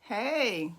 Hey,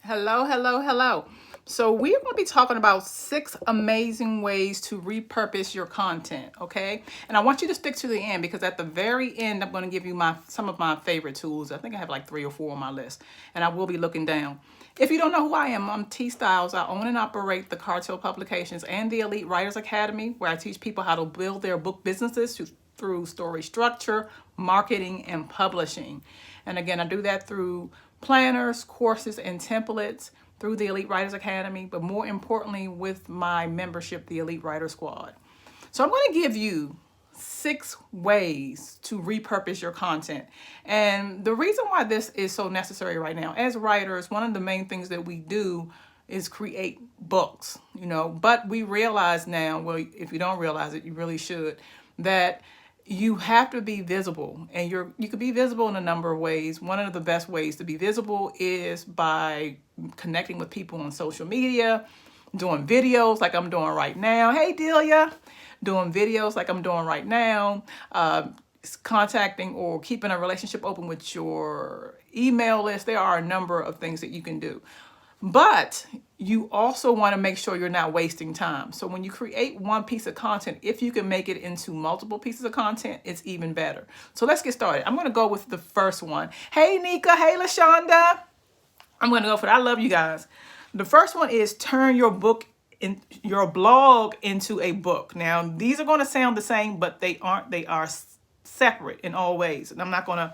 hello, hello, hello. So, we're going to be talking about 6 amazing ways to repurpose your content, okay? And I want you to stick to the end because at the very end, I'm going to give you some of my favorite tools. I think I have like 3 or 4 on my list, and I will be looking down. If you don't know who I am, I'm T Styles. I own and operate the Cartel Publications and the Elite Writers Academy, where I teach people how to build their book businesses through story structure, marketing, and publishing. And again, I do that through planners, courses, and templates through the Elite Writers Academy, but more importantly, with my membership, the Elite Writer Squad. So I'm going to give you 6 ways to repurpose your content. And the reason why this is so necessary right now, as writers, one of the main things that we do is create books, but we realize now, well, if you don't realize it, you really should, that you have to be visible, and you could be visible in a number of ways. One of the best ways to be visible is by connecting with people on social media, doing videos like I'm doing right now. Hey, Delia, doing videos like I'm doing right now, contacting or keeping a relationship open with your email list. There are a number of things that you can do. But you also want to make sure you're not wasting time. So when you create one piece of content, if you can make it into multiple pieces of content, it's even better. So let's get started. I'm going to go with the first one. Hey, Nika. Hey, LaShonda. I'm going to go for that. I love you guys. The first one is turn your blog into a book. Now, these are going to sound the same, but they aren't. They are separate in all ways. And I'm not going to,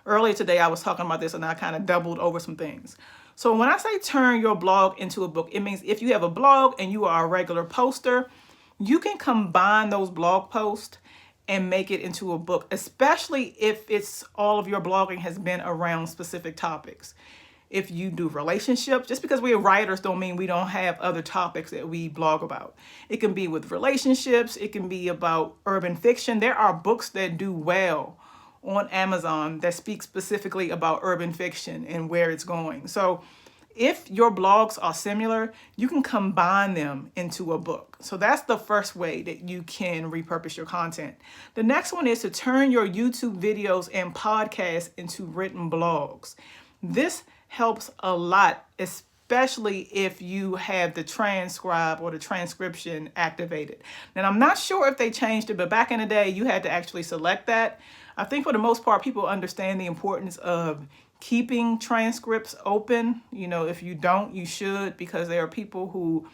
earlier today, I was talking about this and I kind of doubled over some things. So when I say turn your blog into a book, it means if you have a blog and you are a regular poster, you can combine those blog posts and make it into a book, especially if it's all of your blogging has been around specific topics. If you do relationships, just because we're writers don't mean we don't have other topics that we blog about. It can be with relationships. It can be about urban fiction. There are books that do well on Amazon that speak specifically about urban fiction and where it's going. So if your blogs are similar, you can combine them into a book. So that's the first way that you can repurpose your content. The next one is to turn your YouTube videos and podcasts into written blogs. This helps a lot, especially if you have the transcribe or the transcription activated. And I'm not sure if they changed it, but back in the day, you had to actually select that. I think for the most part, people understand the importance of keeping transcripts open. If you don't, you should, because there are people who,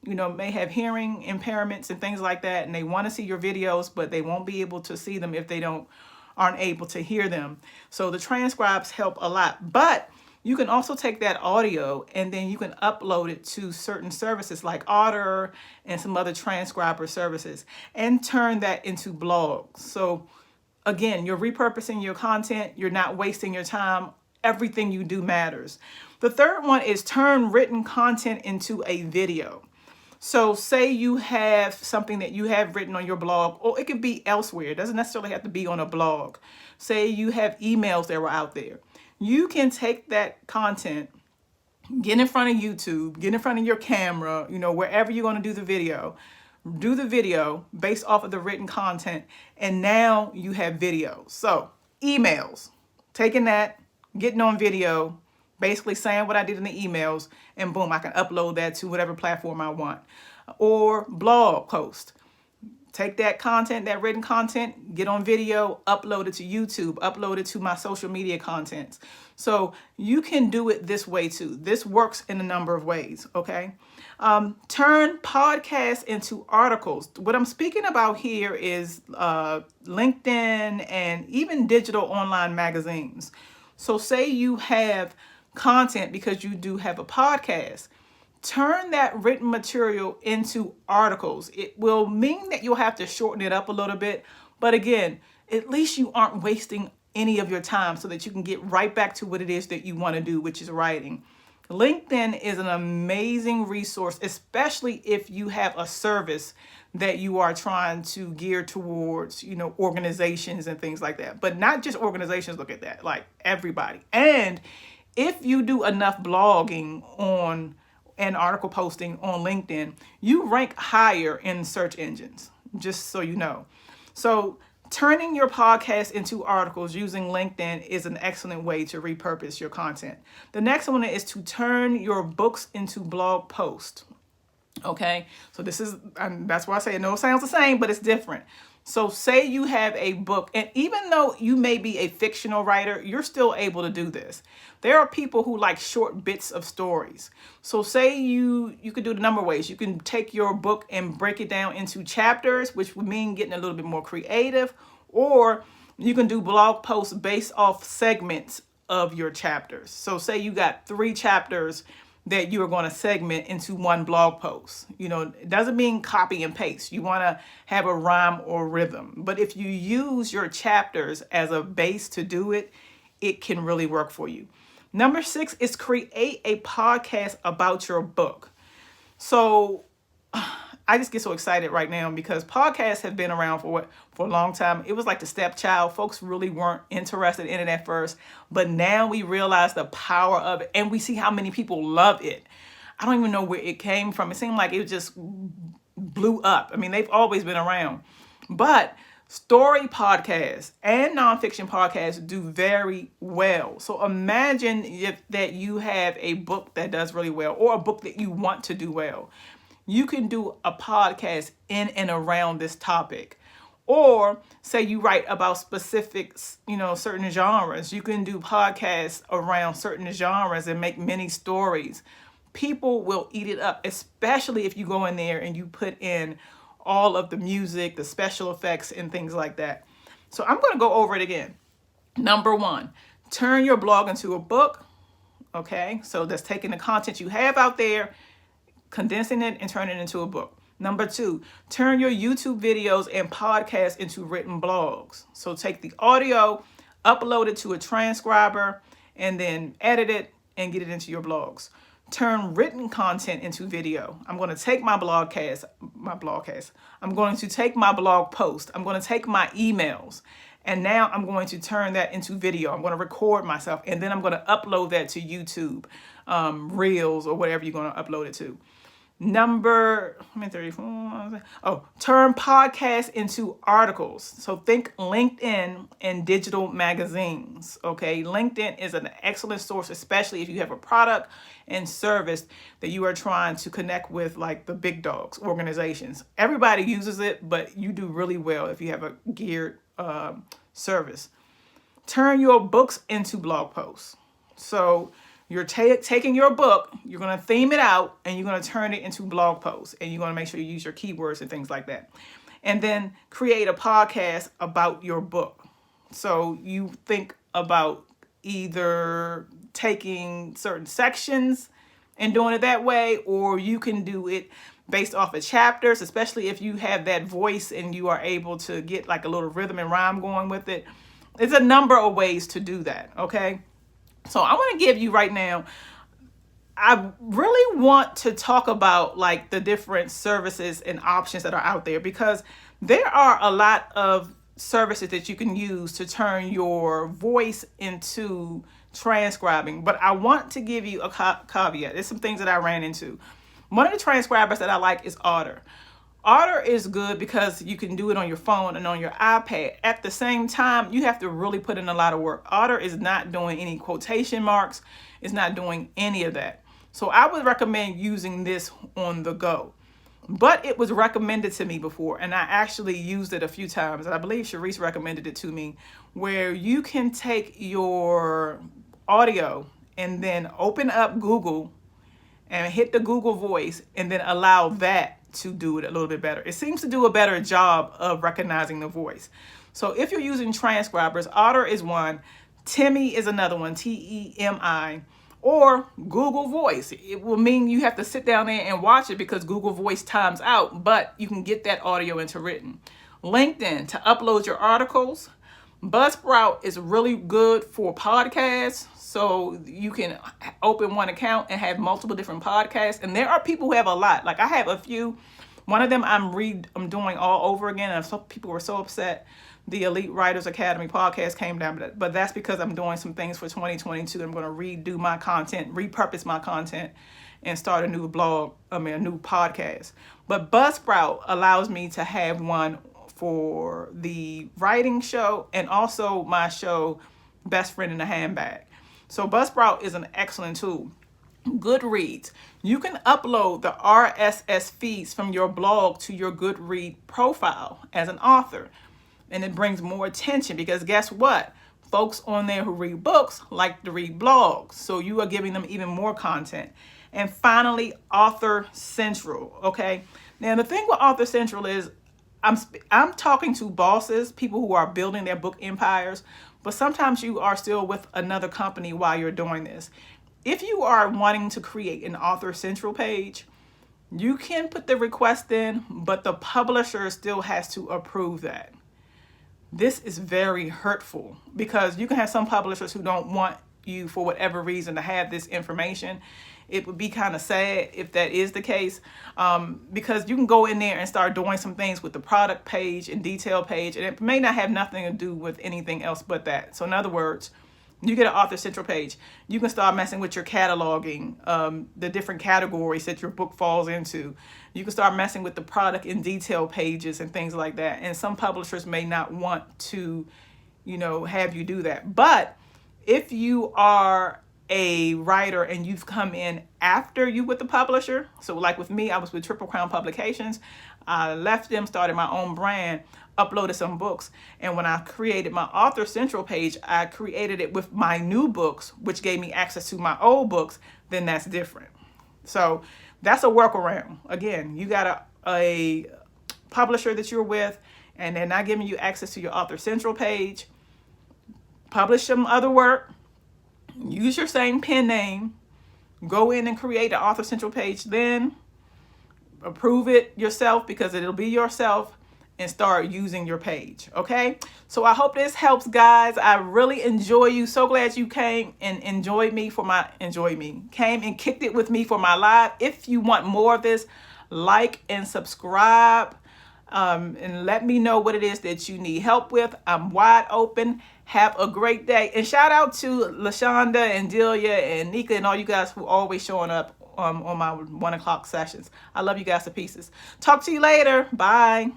may have hearing impairments and things like that, and they want to see your videos, but they won't be able to see them if they aren't able to hear them. So the transcribes help a lot. But you can also take that audio and then you can upload it to certain services like Otter and some other transcriber services and turn that into blogs. So again, you're repurposing your content. You're not wasting your time. Everything you do matters. The third one is turn written content into a video. So say you have something that you have written on your blog, or it could be elsewhere. It doesn't necessarily have to be on a blog. Say you have emails that were out there. You can take that content, get in front of YouTube, get in front of your camera, wherever you're going to do the video based off of the written content, and now you have videos. So emails, taking that, getting on video, basically saying what I did in the emails, and boom, I can upload that to whatever platform I want. Or blog post. Take that content, that written content, get on video, upload it to YouTube, upload it to my social media contents. So you can do it this way too. This works in a number of ways, okay? Turn podcasts into articles. What I'm speaking about here is LinkedIn and even digital online magazines. So say you have content because you do have a podcast. Turn that written material into articles. It will mean that you'll have to shorten it up a little bit. But again, at least you aren't wasting any of your time so that you can get right back to what it is that you want to do, which is writing. LinkedIn is an amazing resource, especially if you have a service that you are trying to gear towards, organizations and things like that. But not just organizations look at that, like everybody. And if you do enough blogging and article posting on LinkedIn, you rank higher in search engines, just so you know. So Turning your podcast into articles using LinkedIn is an excellent way to repurpose your content. The next one is to turn your books into blog posts. Okay, so this is, and that's why I say it, no, it sounds the same, but it's different. So say you have a book, and even though you may be a fictional writer, you're still able to do this. There are people who like short bits of stories. So say you could do it a number of ways. You can take your book and break it down into chapters, which would mean getting a little bit more creative, or you can do blog posts based off segments of your chapters. So say you got 3 chapters that you are going to segment into one blog post. You know, it doesn't mean copy and paste. You want to have a rhyme or rhythm. But if you use your chapters as a base to do it, it can really work for you. Number 6 is create a podcast about your book. So I just get so excited right now because podcasts have been around for a long time. It was like the stepchild. Folks really weren't interested in it at first, but now we realize the power of it and we see how many people love it. I don't even know where it came from. It seemed like it just blew up. I mean, they've always been around, but story podcasts and nonfiction podcasts do very well. So imagine if that you have a book that does really well or a book that you want to do well. You can do a podcast in and around this topic. Or say you write about specific, certain genres. You can do podcasts around certain genres and make many stories. People will eat it up, especially if you go in there and you put in all of the music, the special effects, and things like that. So I'm going to go over it again. Number 1, turn your blog into a book. Okay, so that's taking the content you have out there, condensing it and turning it into a book. Number 2, turn your YouTube videos and podcasts into written blogs. So take the audio, upload it to a transcriber, and then edit it and get it into your blogs. Turn written content into video. I'm going to take my blogcast. I'm going to take my blog post. I'm going to take my emails. And now I'm going to turn that into video. I'm going to record myself, and then I'm going to upload that to YouTube, Reels, or whatever you're going to upload it to. Number 34. Turn podcasts into articles. So think LinkedIn and digital magazines. Okay, LinkedIn is an excellent source, especially if you have a product and service that you are trying to connect with, like the big dogs, organizations. Everybody uses it, but you do really well if you have a geared service. Turn your books into blog posts. So you're taking your book, you're going to theme it out, and you're going to turn it into blog posts. And you're going to make sure you use your keywords and things like that. And then create a podcast about your book. So you think about either taking certain sections and doing it that way, or you can do it based off of chapters, especially if you have that voice and you are able to get like a little rhythm and rhyme going with it. There's a number of ways to do that, okay? So I want to give you right now, I really want to talk about like the different services and options that are out there, because there are a lot of services that you can use to turn your voice into transcribing. But I want to give you a caveat. There's some things that I ran into. One of the transcribers that I like is Otter. Otter is good because you can do it on your phone and on your iPad. At the same time, you have to really put in a lot of work. Otter is not doing any quotation marks. It's not doing any of that. So I would recommend using this on the go. But it was recommended to me before, and I actually used it a few times. And I believe Sharice recommended it to me, where you can take your audio and then open up Google and hit the Google voice and then allow that to do it a little bit better. It seems to do a better job of recognizing the voice. So if you're using transcribers, Otter is one, Temi is another one, Temi, or Google Voice. It will mean you have to sit down there and watch it because Google Voice times out, but you can get that audio into written. LinkedIn to upload your articles. Buzzsprout is really good for podcasts. So you can open one account and have multiple different podcasts. And there are people who have a lot. Like I have a few. One of them I'm doing all over again. And some people were so upset. The Elite Writers Academy podcast came down. But that's because I'm doing some things for 2022. I'm going to redo my content, repurpose my content, and start a new podcast. But Buzzsprout allows me to have one for the writing show and also my show, Best Friend in a Handbag. So Buzzsprout is an excellent tool. Goodreads. You can upload the RSS feeds from your blog to your Goodread profile as an author. And it brings more attention because guess what? Folks on there who read books like to read blogs. So you are giving them even more content. And finally, Author Central. Okay. Now, the thing with Author Central is I'm talking to bosses, people who are building their book empires, but sometimes you are still with another company while you're doing this. If you are wanting to create an Author Central page, you can put the request in, but the publisher still has to approve that. This is very hurtful because you can have some publishers who don't want you for whatever reason to have this information. It would be kind of sad if that is the case, because you can go in there and start doing some things with the product page and detail page, and it may not have nothing to do with anything else but that. So in other words, you get an Author Central page, you can start messing with your cataloging, the different categories that your book falls into. You can start messing with the product and detail pages and things like that. And some publishers may not want to, have you do that. But if you are a writer and you've come in after you with the publisher, so like with me, I was with Triple Crown Publications. I left them, started my own brand, uploaded some books, and when I created my Author Central page, I created it with my new books, which gave me access to my old books. Then that's different. So that's a workaround. Again, you got a publisher that you're with, and they're not giving you access to your Author Central page. Publish some other work. Use your same pen name. Go in and create an Author Central page. Then approve it yourself because it'll be yourself, and start using your page. Okay. So I hope this helps, guys. I really enjoy you. So glad you came and came and kicked it with me for my live. If you want more of this, like and subscribe, and let me know what it is that you need help with. I'm wide open. Have a great day. And shout out to LaShonda and Delia and Nika and all you guys who are always showing up on my 1 o'clock sessions. I love you guys to pieces. Talk to you later. Bye.